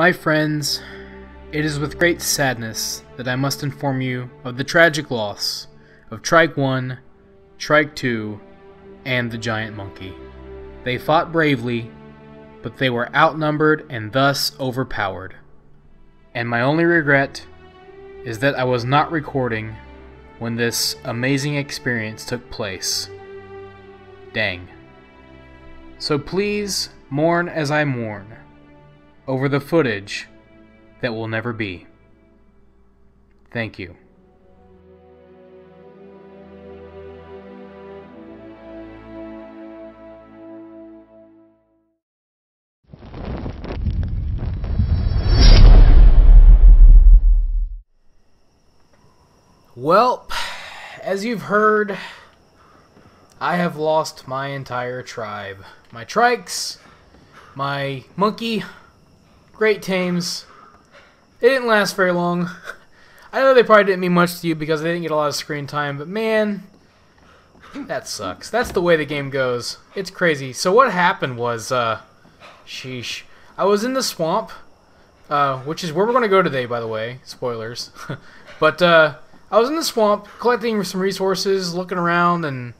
My friends, it is with great sadness that I must inform you of the tragic loss of Trike 1, Trike 2, and the giant monkey. They fought bravely, but they were outnumbered and thus overpowered. And my only regret is that I was not recording when this amazing experience took place. Dang. So please mourn as I mourn over the footage that will never be. Thank you. Well, as you've heard, I have lost my entire tribe. My trikes, my monkey, great tames. They didn't last very long. I know they probably didn't mean much to you because they didn't get a lot of screen time, but man, that sucks. That's the way the game goes. It's crazy. So what happened was, sheesh. I was in the swamp, which is where we're going to go today, by the way. Spoilers. But, I was in the swamp collecting some resources, looking around, and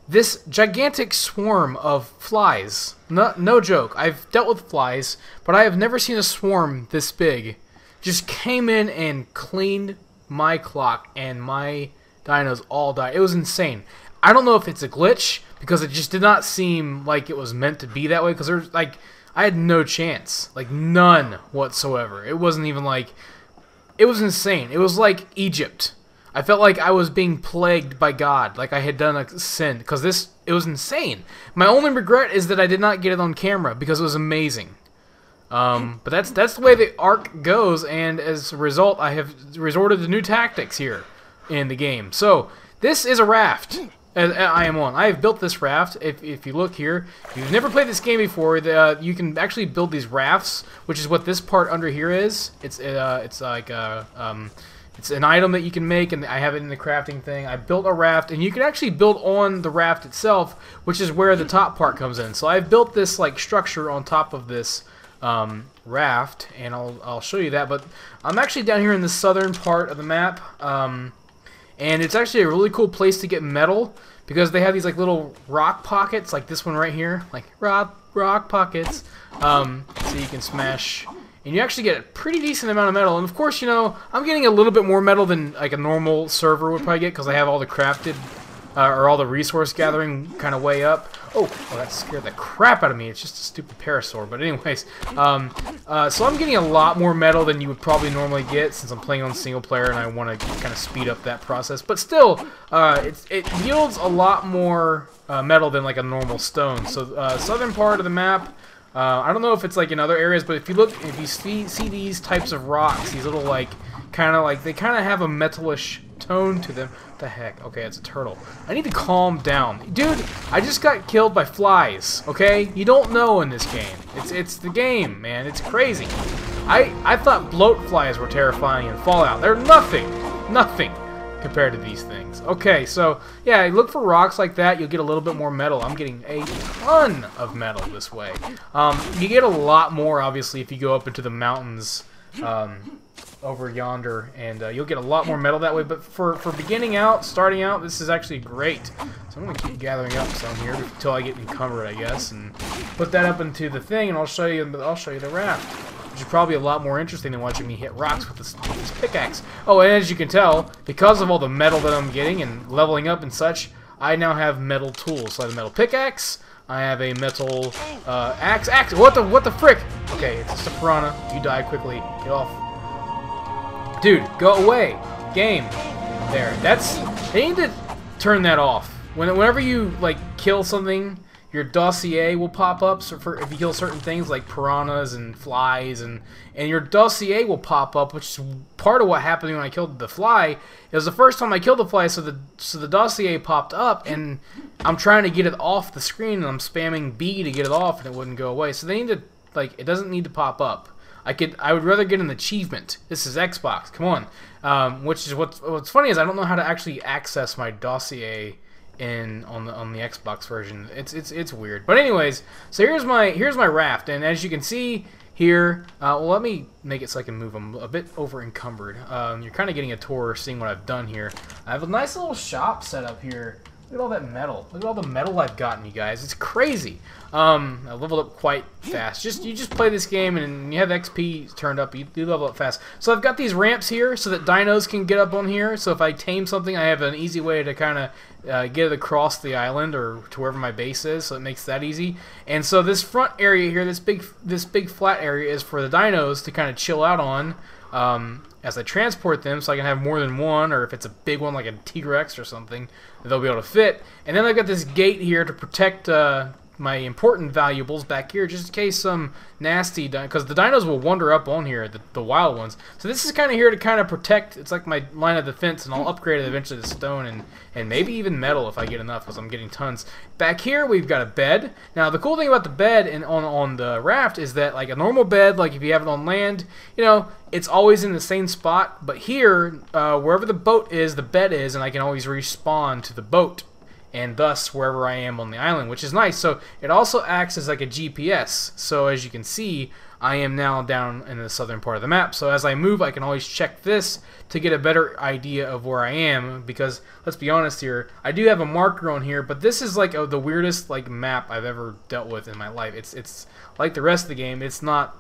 this gigantic swarm of flies, no joke, I've dealt with flies, but I have never seen a swarm this big, just came in and cleaned my clock, and my dinos all died. It was insane. I don't know if it's a glitch, because it just did not seem like it was meant to be that way, because there's, like, I had no chance, like, none whatsoever. It wasn't even like, it was insane. It was like Egypt. I felt like I was being plagued by God, like I had done a sin, because it was insane. My only regret is that I did not get it on camera, because it was amazing. But that's the way the arc goes, and as a result, I have resorted to new tactics here in the game. So, this is a raft I am on. I have built this raft. If you look here, if you've never played this game before, you can actually build these rafts, which is what this part under here is. It's like it's an item that you can make, and I have it in the crafting thing. I built a raft, and you can actually build on the raft itself, which is where the top part comes in. So I've built this like structure on top of this raft, and I'll show you that. But I'm actually down here in the southern part of the map, and it's actually a really cool place to get metal, because they have these like little rock pockets, like this one right here, like rock pockets, so you can smash. And you actually get a pretty decent amount of metal. And of course, you know, I'm getting a little bit more metal than like a normal server would probably get, because I have all the crafted, or all the resource gathering kind of way up. Oh, that scared the crap out of me. It's just a stupid parasaur. But anyways, so I'm getting a lot more metal than you would probably normally get, since I'm playing on single player and I want to kind of speed up that process. But still, it yields a lot more metal than like a normal stone. So southern part of the map, I don't know if it's like in other areas, but if you see these types of rocks, these little like, they kind of have a metalish tone to them. What the heck? Okay, it's a turtle. I need to calm down. Dude, I just got killed by flies, okay? You don't know in this game. It's the game, man. It's crazy. I thought bloat flies were terrifying in Fallout. They're nothing compared to these things. Okay, so yeah, look for rocks like that. You'll get a little bit more metal. I'm getting a ton of metal this way. You get a lot more, obviously, if you go up into the mountains over yonder, and you'll get a lot more metal that way. But for starting out, this is actually great. So I'm going to keep gathering up some here until I get encumbered, I guess, and put that up into the thing, and I'll show you the raft, which is probably a lot more interesting than watching me hit rocks with this pickaxe. Oh, and as you can tell, because of all the metal that I'm getting and leveling up and such, I now have metal tools. So I have a metal pickaxe, I have a metal axe. What the frick? Okay, it's just a piranha. You die quickly. Get off. Dude, go away. Game. There. They need to turn that off. Whenever you like kill something, your dossier will pop up. So if you kill certain things like piranhas and flies, and your dossier will pop up, which is part of what happened when I killed the fly. It was the first time I killed the fly, so the dossier popped up, and I'm trying to get it off the screen, and I'm spamming B to get it off, and it wouldn't go away. So they need to, like, it doesn't need to pop up. I would rather get an achievement. This is Xbox. Come on. Which is what's funny is I don't know how to actually access my dossier on the Xbox version. It's weird. But anyways, so here's my raft, and as you can see, here. Well, let me make it so I can move them a bit over encumbered. You're kind of getting a tour seeing what I've done here. I have a nice little shop set up here. Look at all that metal. Look at all the metal I've gotten, you guys. It's crazy. I leveled up quite fast. You just play this game and you have XP turned up, you level up fast. So I've got these ramps here so that dinos can get up on here. So if I tame something, I have an easy way to kind of get it across the island or to wherever my base is. So it makes that easy. And so this front area here, this big flat area, is for the dinos to kind of chill out on. As I transport them, so I can have more than one, or if it's a big one like a T-Rex or something, they'll be able to fit. And then I've got this gate here to protect my important valuables back here, just in case some nasty, because the dinos will wander up on here, the wild ones. So this is kind of here to kind of protect. It's like my line of defense, and I'll upgrade it eventually to stone and maybe even metal if I get enough, because I'm getting tons. Back here we've got a bed. Now the cool thing about the bed and on the raft is that, like a normal bed, like if you have it on land, you know, it's always in the same spot. But here, wherever the boat is, the bed is, and I can always respawn to the boat, and thus wherever I am on the island, which is nice. So it also acts as like a GPS. So as you can see, I am now down in the southern part of the map. So as I move, I can always check this to get a better idea of where I am, because let's be honest here, I do have a marker on here, but this is like the weirdest like map I've ever dealt with in my life. It's like the rest of the game. It's not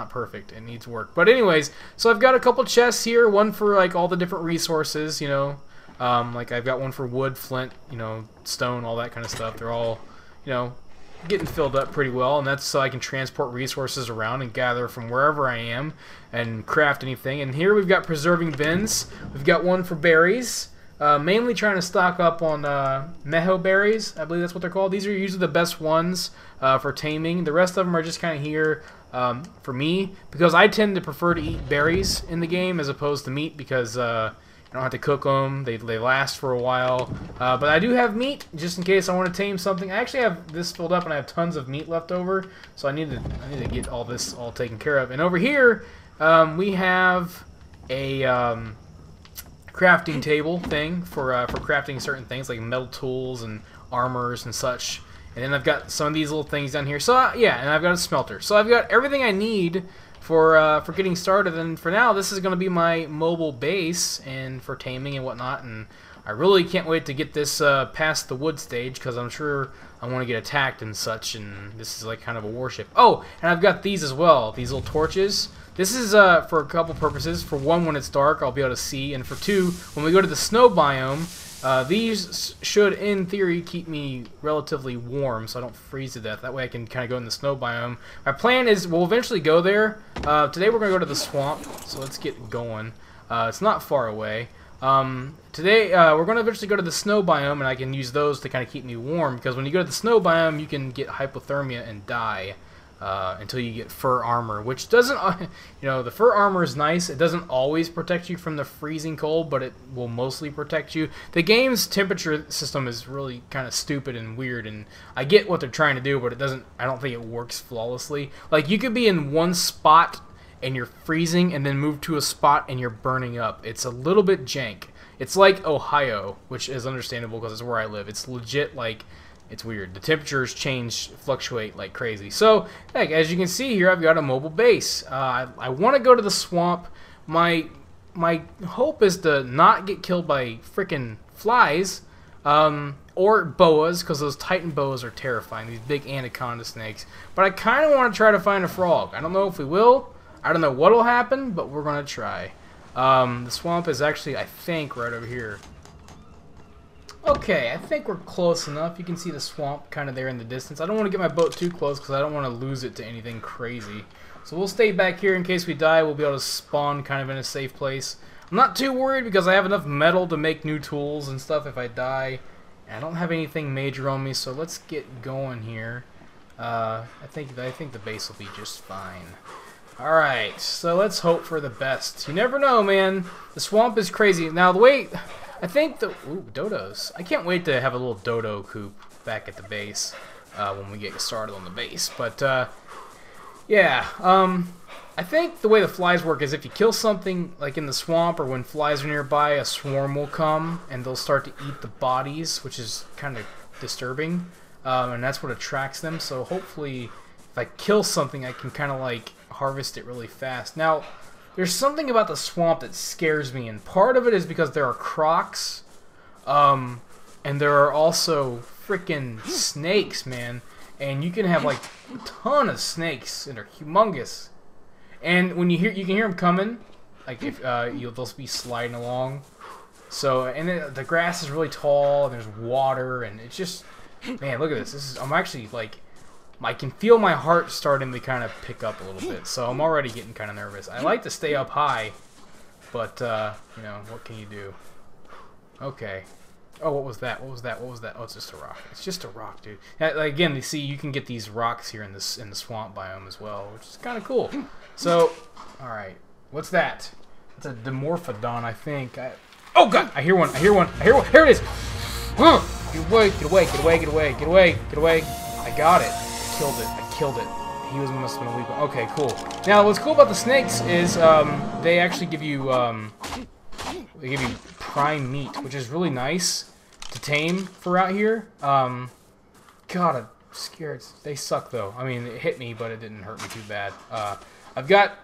perfect. It needs work. But anyways, so I've got a couple chests here, one for like all the different resources, you know. Like I've got one for wood, flint, you know, stone, all that kind of stuff. They're all, you know, getting filled up pretty well, and that's so I can transport resources around and gather from wherever I am and craft anything. And here we've got preserving bins. We've got one for berries, mainly trying to stock up on meho berries. I believe that's what they're called. These are usually the best ones for taming. The rest of them are just kind of here for me, because I tend to prefer to eat berries in the game as opposed to meat, because I don't have to cook them. They last for a while. But I do have meat, just in case I want to tame something. I actually have this filled up, and I have tons of meat left over. So I need to get all this all taken care of. And over here, we have a crafting table thing for crafting certain things, like metal tools and armors and such. And then I've got some of these little things down here. So yeah, and I've got a smelter. So I've got everything I need for getting started, and for now this is going to be my mobile base and for taming and whatnot. And I really can't wait to get this past the wood stage, because I'm sure I want to get attacked and such, and this is like kind of a warship. Oh, and I've got these as well, these little torches. This is for a couple purposes. For one, when it's dark, I'll be able to see, and for two, when we go to the snow biome, these should, in theory, keep me relatively warm, so I don't freeze to death. That way I can kind of go in the snow biome. My plan is we'll eventually go there. Today we're going to go to the swamp, so let's get going. It's not far away. Today we're going to eventually go to the snow biome, and I can use those to kind of keep me warm, because when you go to the snow biome, you can get hypothermia and die. Until you get fur armor, which doesn't, you know, the fur armor is nice. It doesn't always protect you from the freezing cold, but it will mostly protect you. The game's temperature system is really kind of stupid and weird, and I get what they're trying to do, but it doesn't, I don't think it works flawlessly. Like, you could be in one spot and you're freezing, and then move to a spot and you're burning up. It's a little bit jank. It's like Ohio, which is understandable because it's where I live. It's legit, like, it's weird. The temperatures fluctuate like crazy. So, like, as you can see here, I've got a mobile base. I want to go to the swamp. My hope is to not get killed by frickin' flies or boas, because those titan boas are terrifying. These big anaconda snakes. But I kind of want to try to find a frog. I don't know if we will. I don't know what will happen, but we're going to try. The swamp is actually, I think, right over here. Okay, I think we're close enough. You can see the swamp kind of there in the distance. I don't want to get my boat too close because I don't want to lose it to anything crazy. So we'll stay back here in case we die. We'll be able to spawn kind of in a safe place. I'm not too worried because I have enough metal to make new tools and stuff if I die. And I don't have anything major on me, so let's get going here. I think the base will be just fine. Alright, so let's hope for the best. You never know, man. The swamp is crazy. Now, the way... I think the... Ooh, dodos. I can't wait to have a little dodo coop back at the base when we get started on the base. But, yeah. I think the way the flies work is if you kill something, like in the swamp or when flies are nearby, a swarm will come and they'll start to eat the bodies, which is kind of disturbing. And that's what attracts them. So hopefully, if I kill something, I can kind of, like, harvest it really fast. Now, there's something about the swamp that scares me, and part of it is because there are crocs, and there are also freaking snakes, man. And you can have like a ton of snakes, and they're humongous. And when you can hear them coming, like if they'll be sliding along. So, and then the grass is really tall, and there's water, and it's just, man, look at this. I'm actually like, I can feel my heart starting to kind of pick up a little bit. So I'm already getting kind of nervous. I like to stay up high, but you know, what can you do? Okay. Oh, what was that? What was that? What was that? Oh, it's just a rock. It's just a rock, dude. Again, you see, you can get these rocks here in the swamp biome as well, which is kind of cool. So, all right, what's that? It's a Dimorphodon, I think. Oh God! I hear one! I hear one! I hear one! Here it is! Get away! Get away! Get away! Get away! Get away! Get away! I got it! I killed it! I killed it! Must have been a weak one. Okay, cool. Now, what's cool about the snakes is they actually give you prime meat, which is really nice to tame for out here. God, I'm scared. They suck though. I mean, it hit me, but it didn't hurt me too bad. I've got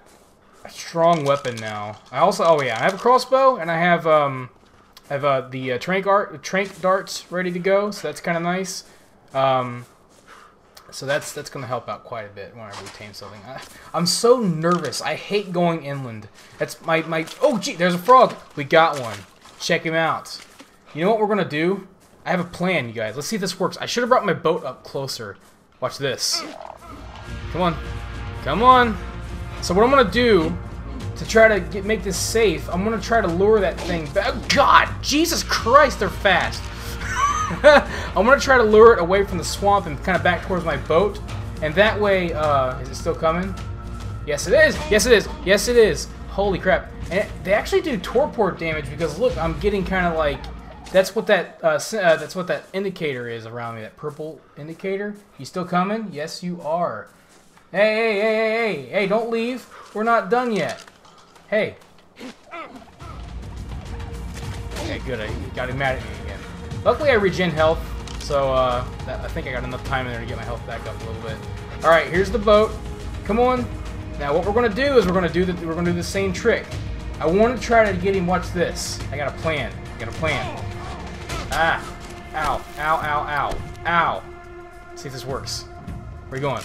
a strong weapon now. I also, oh yeah, I have a crossbow, and I have the trank darts ready to go. So that's kind of nice. So that's going to help out quite a bit whenever we tame something. I'm so nervous. I hate going inland. That's my. Oh gee, there's a frog. We got one. Check him out. You know what we're going to do? I have a plan, you guys. Let's see if this works. I should have brought my boat up closer. Watch this. Come on. Come on. So what I'm going to do to try to make this safe, I'm going to try to lure that thing back. Oh, God! Jesus Christ, they're fast. I'm going to try to lure it away from the swamp and kind of back towards my boat. And that way, is it still coming? Yes, it is. Yes, it is. Yes, it is. Holy crap. And they actually do torpor damage because, look, I'm getting kind of like... That's what that indicator is around me, that purple indicator. You still coming? Yes, you are. Hey, hey, hey, hey, hey, hey, don't leave. We're not done yet. Hey. Okay, good. I got him mad at me again. Luckily, I regen health, so I think I got enough time in there to get my health back up a little bit. All right, here's the boat. Come on. Now, what we're gonna do is we're gonna do the same trick. I want to try to get him. Watch this. I got a plan. I got a plan. Ah! Ow! Ow! Ow! Ow! Ow! Let's see if this works. Where are you going?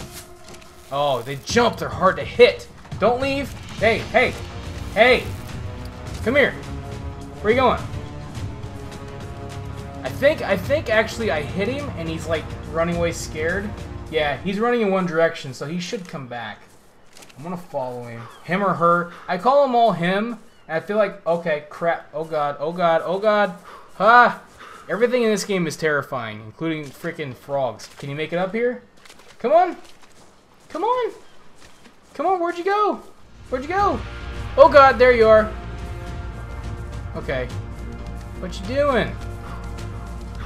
Oh, they jump. They're hard to hit. Don't leave. Hey! Hey! Hey! Come here. Where are you going? I think actually I hit him and he's like running away scared. Yeah, he's running in one direction, so he should come back. I'm gonna follow him. Him or her. I call them all him, and I feel like, okay, crap. Oh God, oh God, oh God. Ah! Everything in this game is terrifying, including freaking frogs. Can you make it up here? Come on! Come on! Come on, where'd you go? Where'd you go? Oh God, there you are. Okay. What you doing?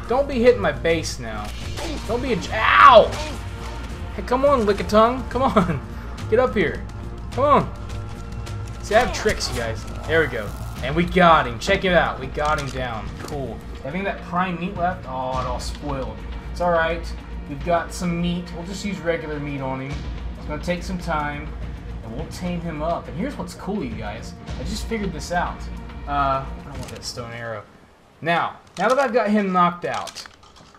Don't be hitting my base now. Don't be a... Ow! Hey, come on, lick a tongue. Come on. Get up here. Come on. See, I have tricks, you guys. There we go. And we got him. Check it out. We got him down. Cool. Having that prime meat left, oh, it all spoiled. It's alright. We've got some meat. We'll just use regular meat on him. It's going to take some time, and we'll tame him up. And here's what's cool, you guys. I just figured this out. I don't want that stone arrow. Now that I've got him knocked out,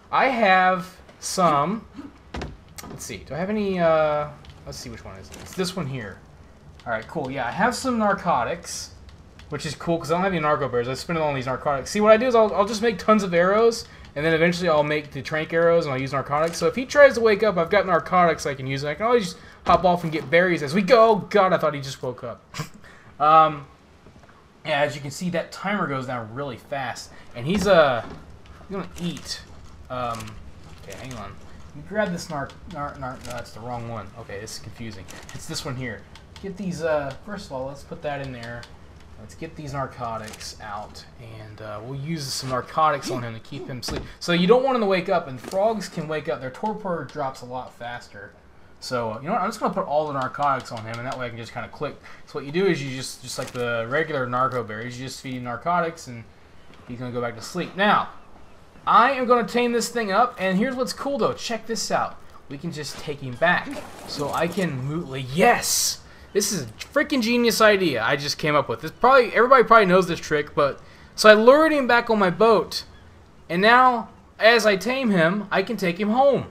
I have some... Let's see. Do I have any... Let's see which one is it. It's this one here. Alright, cool. Yeah, I have some narcotics, which is cool because I don't have any narco bears. I spend it on these narcotics. See, what I do is I'll just make tons of arrows, and then eventually I'll make the trank arrows, and I'll use narcotics. So if he tries to wake up, I've got narcotics I can use. And I can always just hop off and get berries as we go. Oh, God, I thought he just woke up. Yeah, as you can see, that timer goes down really fast. And he's gonna eat. Okay, hang on. Let me grab this no, that's the wrong one. Okay, this is confusing. It's this one here. Get these, first of all, let's put that in there. Let's get these narcotics out, and we'll use some narcotics on him to keep him asleep. So you don't want him to wake up, and frogs can wake up. Their torpor drops a lot faster. So, you know what, I'm just going to put all the narcotics on him, and that way I can just kind of click. So what you do is you just like the regular narco berries, you just feed him narcotics, and he's going to go back to sleep. Now, I am going to tame this thing up, and here's what's cool, though. Check this out. We can just take him back. So I can move... Yes! This is a freaking genius idea I just came up with. Everybody probably knows this trick, but so I lured him back on my boat, and now as I tame him, I can take him home.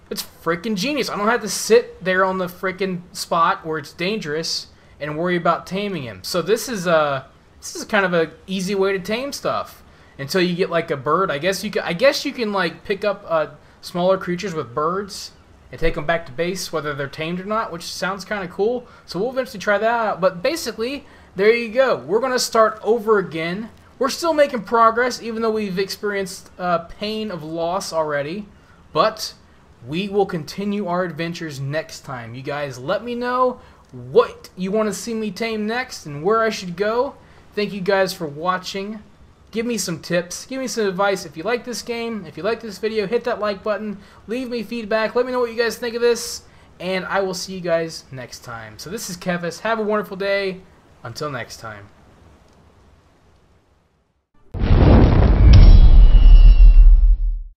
It's freaking genius. I don't have to sit there on the freaking spot where it's dangerous and worry about taming him. So this is kind of a easy way to tame stuff until you get like a bird. I guess you can like pick up smaller creatures with birds and take them back to base, whether they're tamed or not, which sounds kind of cool. So we'll eventually try that out. But basically, there you go. We're gonna start over again. We're still making progress, even though we've experienced pain of loss already. But we will continue our adventures next time. You guys let me know what you want to see me tame next and where I should go. Thank you guys for watching. Give me some tips. Give me some advice. If you like this game, if you like this video, hit that like button. Leave me feedback. Let me know what you guys think of this. And I will see you guys next time. So this is Kephas. Have a wonderful day. Until next time.